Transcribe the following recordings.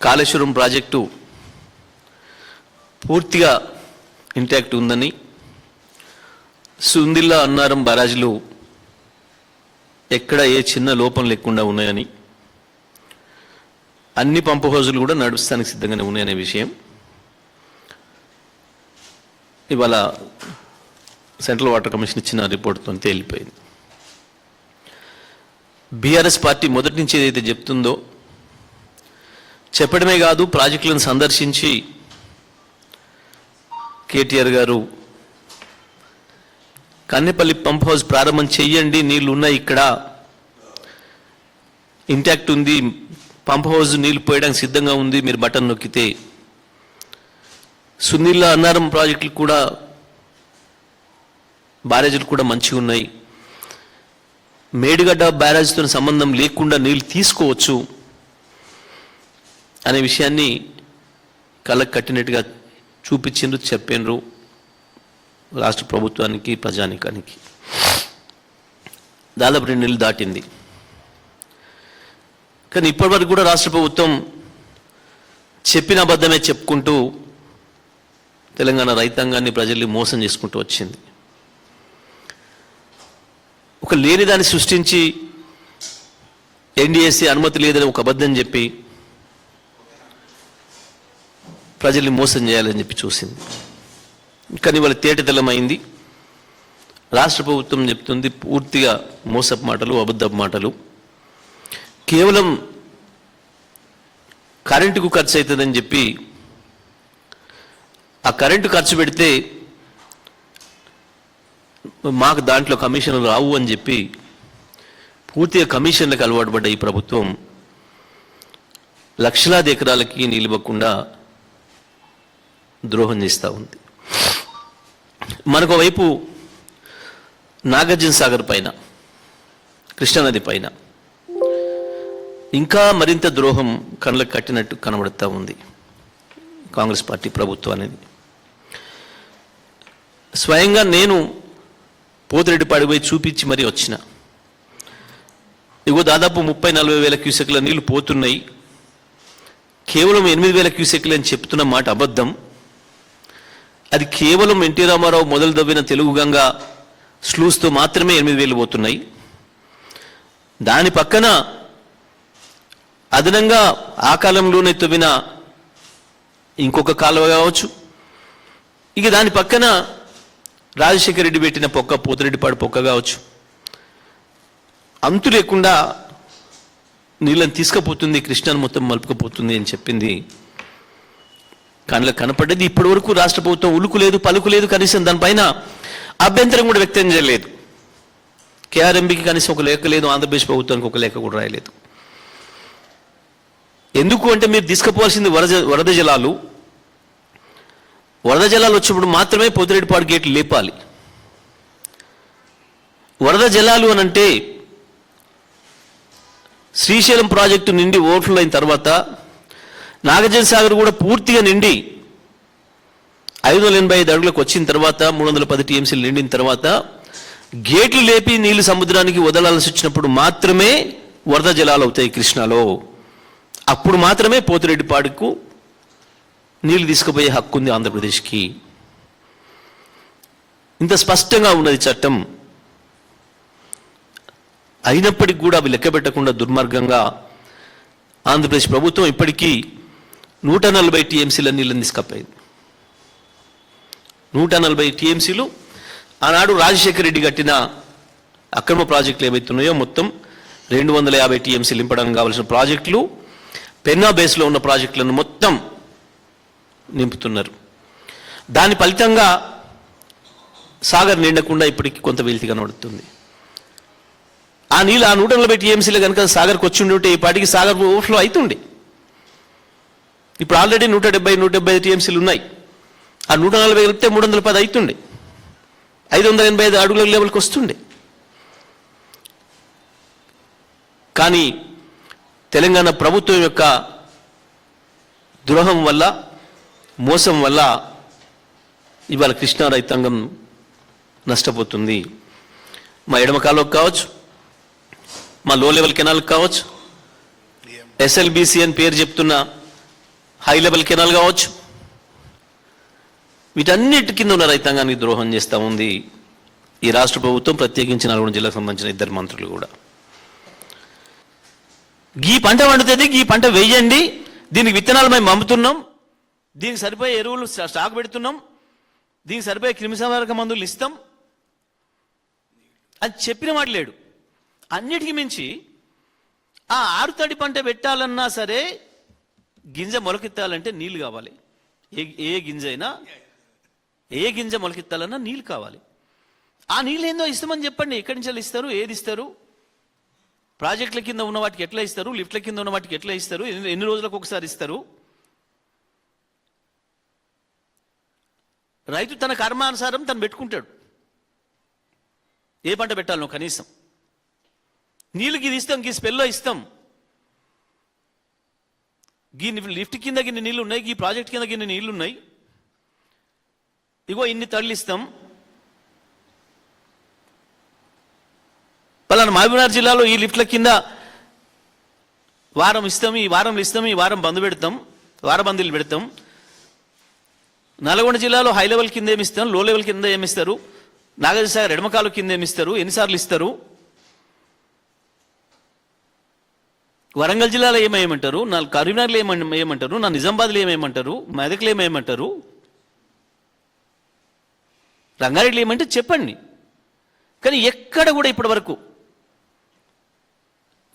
Kaleshwaram project పూర్తిగా intact ఉందని, సుందిల్లా అన్నారం బ్యారేజ్లు ఎక్కడ ఏ చిన్న లోపం లేకుండా ఉన్నాయని, అన్ని పంపు హౌజులు కూడా నడుస్తానికి సిద్ధంగానే ఉన్నాయనే విషయం ఇవాళ సెంట్రల్ వాటర్ కమిషన్ ఇచ్చిన రిపోర్ట్తో తేలిపోయింది. బీఆర్ఎస్ పార్టీ మొదటి నుంచి ఏదైతే చెప్తుందో, చెప్పడమే కాదు ప్రాజెక్టులను సందర్శించి కేటీఆర్ గారు కన్నెపల్లి పంప్ హౌస్ ప్రారంభం చెయ్యండి, నీళ్లు ఉన్నాయి, ఇక్కడ ఇంటాక్ట్ ఉంది, పంప్ హౌస్ నీళ్లు పోయడానికి సిద్ధంగా ఉంది, మీరు బటన్ నొక్కితే. సునీల్లా అన్నారం ప్రాజెక్టులు కూడా బ్యారేజీలు కూడా మంచిగా ఉన్నాయి, మేడిగడ్డ బ్యారేజ్తో సంబంధం లేకుండా నీళ్ళు తీసుకోవచ్చు అనే విషయాన్ని కళ్ళకు కట్టినట్టుగా చూపించిండ్రు, చెప్పినరు రాష్ట్ర ప్రభుత్వానికి, ప్రజానికానికి. దాదాపు 2 నెలలు దాటింది. కానీ ఇప్పటివరకు కూడా రాష్ట్ర ప్రభుత్వం చెప్పిన అబద్ధమే చెప్పుకుంటూ తెలంగాణ రైతాంగాన్ని, ప్రజల్ని మోసం చేసుకుంటూ వచ్చింది. ఒక లేనిదాన్ని సృష్టించి ఎన్డీఎస్సీ అనుమతి లేదని ఒక అబద్ధం చెప్పి ప్రజల్ని మోసం చేయాలని చెప్పి చూసింది. కానీ వాళ్ళ తేటతెల్లమైంది. రాష్ట్ర ప్రభుత్వం చెప్తుంది పూర్తిగా మోసపు మాటలు, అబద్ధపు మాటలు. కేవలం కరెంటుకు ఖర్చు అవుతుందని చెప్పి ఆ కరెంటు ఖర్చు పెడితే మాకు దాంట్లో కమిషన్లు రావు అని చెప్పి పూర్తిగా కమిషన్లకు అలవాటు పడ్డ ఈ ప్రభుత్వం లక్షలాది ఎకరాలకి నిలవకుండా ద్రోహం చేస్తూ ఉంది. మనకు వైపు నాగార్జున సాగర్ పైన, కృష్ణానది పైన ఇంకా మరింత ద్రోహం కళ్ళకు కట్టినట్టు కనబడుతూ ఉంది కాంగ్రెస్ పార్టీ ప్రభుత్వం అనేది. స్వయంగా నేను పోతిరెడ్డిపాడికి పోయి చూపించి మరీ వచ్చిన. ఇగో దాదాపు 30-40 వేల క్యూసెక్ల నీళ్లు పోతున్నాయి, కేవలం 8,000 క్యూసెక్లు అని చెప్తున్న మాట అబద్ధం. అది కేవలం ఎన్టీ రామారావు మొదలు దవ్విన తెలుగు గంగ స్లూస్తో మాత్రమే 8,000 పోతున్నాయి. దాని పక్కన అదనంగా ఆ కాలంలోనే తవ్విన ఇంకొక కాలువ కావచ్చు, ఇక దాని పక్కన రాజశేఖర రెడ్డి పెట్టిన పొక్క, పోతిరెడ్డిపాడు పొక్క కావచ్చు, అంతు లేకుండా నీళ్ళని తీసుకుపోతుంది, కృష్ణాను మొత్తం మలుపుకపోతుంది అని చెప్పింది కళ్ళకు కనపడ్డది. ఇప్పటి వరకు రాష్ట్ర ప్రభుత్వం ఉలుకు లేదు, పలుకు లేదు, కనీసం దానిపైన అభ్యంతరం కూడా వ్యక్తం చేయలేదు. కేఆర్ఎంబీకి కనీసం ఒక లేఖ లేదు, ఆంధ్రప్రదేశ్ ప్రభుత్వానికి ఒక లేఖ కూడా రాయలేదు. ఎందుకు అంటే మీరు తీసుకుపోవాల్సింది వరద జలాలు. వరద జలాలు వచ్చినప్పుడు మాత్రమే పోతిరెడ్డిపాడు గేట్లు లేపాలి. వరద జలాలు అనంటే శ్రీశైలం ప్రాజెక్టు నిండి ఓవర్ఫ్లో అయిన తర్వాత, నాగార్జున సాగర్ కూడా పూర్తిగా నిండి 585 అడుగులకు వచ్చిన తర్వాత, 310 టీఎంసీలు నిండిన తర్వాత గేట్లు లేపి నీళ్లు సముద్రానికి వదలాల్సి వచ్చినప్పుడు మాత్రమే వరద జలాలు అవుతాయి కృష్ణాలో. అప్పుడు మాత్రమే పోతిరెడ్డిపాడుకు నీళ్లు తీసుకుపోయే హక్కు ఉంది ఆంధ్రప్రదేశ్కి. ఇంత స్పష్టంగా ఉన్నది చట్టం. అయినప్పటికీ కూడా అవి లెక్క పెట్టకుండా దుర్మార్గంగా ఆంధ్రప్రదేశ్ ప్రభుత్వం ఇప్పటికీ 140 టీఎంసీల నీళ్ళని తీసుకపోయింది. 140 టీఎంసీలు ఆనాడు రాజశేఖర రెడ్డి కట్టిన అక్రమ ప్రాజెక్టులు ఏవైతున్నాయో మొత్తం 250 టీఎంసీలు నింపడానికి కావాల్సిన ప్రాజెక్టులు, పెన్నా బేస్లో ఉన్న ప్రాజెక్టులను మొత్తం నింపుతున్నారు. దాని ఫలితంగా సాగర్ నిండకుండా ఇప్పటికీ కొంత వెలితి కనబడుతుంది. ఆ నీళ్ళు ఆ 140 టీఎంసీలు కనుక సాగర్కి వచ్చి ఉంటే ఈ పాటికి సాగర్ ఓవర్ఫ్లో అవుతుండే. ఇప్పుడు ఆల్రెడీ 170-175 టీఎంసీలు ఉన్నాయి. ఆ 140 కలిపితే 310 అవుతుండే, 585 అడుగుల లెవెల్కి వస్తుండే. కానీ తెలంగాణ ప్రభుత్వం యొక్క ద్రోహం వల్ల, మోసం వల్ల ఇవాళ కృష్ణా రైతాంగం నష్టపోతుంది. మా ఎడమ కాలువకు కావచ్చు, మా లో లెవెల్ కెనాల్కి కావచ్చు, ఎస్ఎల్బిసి అని పేరు చెప్తున్న హై లెవెల్ కెనాల్ కావచ్చు, వీటన్నిటి కింద ఉన్న రైతాంగానికి ద్రోహం చేస్తూ ఉంది ఈ రాష్ట్ర ప్రభుత్వం, ప్రత్యేకించి నల్గొండ జిల్లాకు సంబంధించిన ఇద్దరు మంత్రులు కూడా. ఈ పంట పండుతుంది, ఈ పంట వేయండి, దీనికి విత్తనాలు మేము అమ్ముతున్నాం, దీనికి సరిపోయే ఎరువులు స్టాక్ పెడుతున్నాం, దీనికి సరిపోయే క్రిమిసంహారక మందులు ఇస్తాం అని చెప్పిన మాట లేడు. అన్నిటికీ మించి ఆ ఆరుతడి పంట పెట్టాలన్నా సరే గింజ మొలకెత్తాలంటే నీళ్లు కావాలి. ఏ గింజ అయినా ఏ గింజ మొలకెత్తాలన్నా నీళ్ళు కావాలి. ఆ నీళ్ళు ఏందో ఇస్తామని చెప్పండి. ఎక్కడి నుంచి ఇస్తారు, ఏది ఇస్తారు, ప్రాజెక్టుల కింద ఉన్న వాటికి ఎట్లా ఇస్తారు, లిఫ్ట్ల కింద ఉన్న వాటికి ఎట్లా ఇస్తారు, ఎన్ని రోజులకు ఒకసారి ఇస్తారు. రైతు తన కర్మానుసారం తను పెట్టుకుంటాడు ఏ పంట పెట్టాలనో. కనీసం నీళ్ళకి ఇది ఇస్తాం, గీ స్పెల్లో ఇస్తాం, గీ లిఫ్ట్ కింద గిన్ని నీళ్ళు ఉన్నాయి, గీ ప్రాజెక్ట్ కింద గిన్ని నీళ్ళు ఉన్నాయి, ఇగో ఇన్ని తళ్ళు ఇస్తాం. పలానా మహబూబ్నగర్ జిల్లాలో ఈ లిఫ్ట్ల కింద వారం ఇస్తాం, ఈ వారంలో ఇస్తాం, ఈ వారం బంద్ పెడతాం, వారబందీలు పెడతాం. నల్గొండ జిల్లాలో హై లెవెల్ కింద ఏమిస్తాం, లో లెవెల్ కింద ఏమిస్తారు, నాగార్జున సాగర్ ఎడమకాలు కింద ఏమిస్తారు, ఎన్నిసార్లు ఇస్తారు. వరంగల్ జిల్లాలో ఏమేయమంటారు, నా కరీంనగర్లో ఏమంటారు, నా నిజామాబాద్లో ఏమేయమంటారు, మెదక్లో ఏమేయమంటారు, రంగారెడ్డిలో ఏమంటే చెప్పండి. కానీ ఎక్కడ కూడా ఇప్పటి వరకు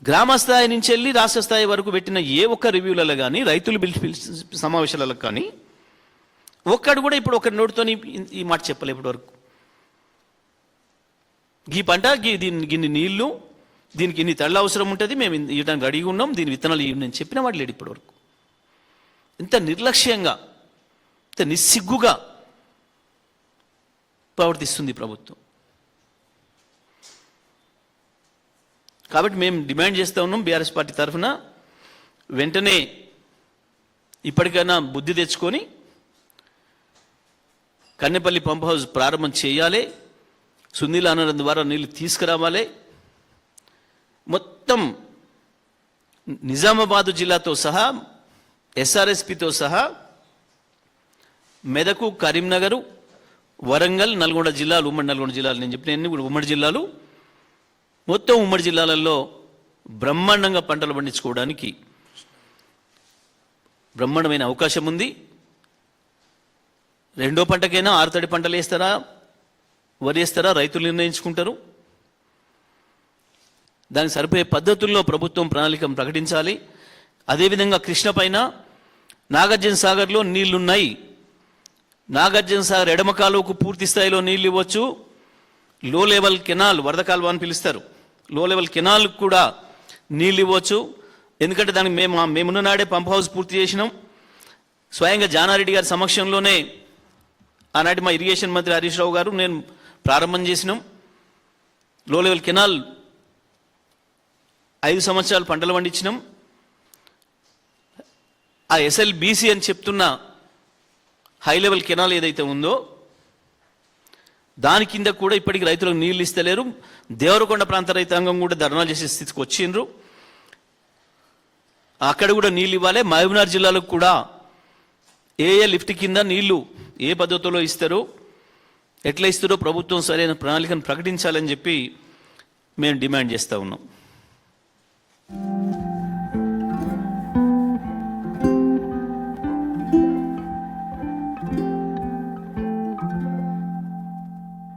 గ్రామ స్థాయి నుంచి వెళ్ళి రాష్ట్ర స్థాయి వరకు పెట్టిన ఏ ఒక్క రివ్యూలలో కానీ రైతులు సమావేశాలలో కానీ ఒక్కడు కూడా ఇప్పుడు ఒకరి నోటితో ఈ మాట చెప్పలే ఇప్పటి వరకు. ఈ పంట గిన్ని నీళ్లు, దీనికి ఇన్ని తళ్ళ అవసరం ఉంటుంది, మేము ఇవ్వడానికి రెడీగా ఉన్నాం, దీని విత్తనాలు నేను చెప్పిన వాడు లేడు ఇప్పటి వరకు. ఇంత నిర్లక్ష్యంగా, ఇంత నిస్సిగ్గుగా ప్రవర్తిస్తుంది ప్రభుత్వం. కాబట్టి మేము డిమాండ్ చేస్తూ ఉన్నాం బీఆర్ఎస్ పార్టీ తరఫున, వెంటనే ఇప్పటికైనా బుద్ధి తెచ్చుకొని కన్నెపల్లి పంప్ హౌస్ ప్రారంభం చేయాలి, సునీల్ అనడం ద్వారా నీళ్ళు తీసుకురావాలి. మొత్తం నిజామాబాదు జిల్లాతో సహా ఎస్ఆర్ఎస్పితో సహా మెదకు, కరీంనగరు, వరంగల్, నల్గొండ జిల్లాలు, ఉమ్మడి నల్గొండ జిల్లాలు, నేను చెప్పిన కూడా ఉమ్మడి జిల్లాలు, మొత్తం ఉమ్మడి జిల్లాలలో బ్రహ్మాండంగా పంటలు పండించుకోవడానికి బ్రహ్మాండమైన అవకాశం ఉంది. రెండో పంటకైనా ఆరుతడి పంటలు వేస్తారా, వరి వేస్తారా, రైతులు నిర్ణయించుకుంటారు. దానికి సరిపోయే పద్ధతుల్లో ప్రభుత్వం ప్రణాళికను ప్రకటించాలి. అదేవిధంగా కృష్ణ పైన నాగార్జున సాగర్లో నీళ్లున్నాయి, నాగార్జున సాగర్ ఎడమ కాలువకు పూర్తి స్థాయిలో నీళ్ళు ఇవ్వచ్చు. లో లెవెల్ కెనాల్, వరద కాలువ అని పిలుస్తారు, లో లెవెల్ కెనాల్ కూడా నీళ్ళు ఇవ్వచ్చు. ఎందుకంటే దానికి మేమున్న నాడే పంప్ హౌస్ పూర్తి చేసినాం. స్వయంగా జానారెడ్డి గారి సమక్షంలోనే ఆనాటి మా ఇరిగేషన్ మంత్రి హరీష్ రావు గారు నేను ప్రారంభం చేసినాం. లో లెవెల్ కెనాల్ 5 సంవత్సరాలు పంటలు పండించినాం. ఆ ఎస్ఎల్బిసి అని చెప్తున్న హై లెవెల్ కెనాల్ ఏదైతే ఉందో దాని కింద కూడా ఇప్పటికి రైతులకు నీళ్ళు ఇస్తలేరు. దేవరకొండ ప్రాంత రైతాంగం కూడా ధర్నాలు చేసే స్థితికి వచ్చిండ్రు. అక్కడ కూడా నీళ్ళు ఇవ్వాలి. మహబూబ్నగర్ జిల్లాలకు కూడా ఏ లిఫ్ట్ కింద నీళ్లు ఏ పద్ధతిలో ఇస్తారో, ఎట్లా ఇస్తారో ప్రభుత్వం సరైన ప్రణాళికను ప్రకటించాలని చెప్పి మేము డిమాండ్ చేస్తూ ఉన్నాం.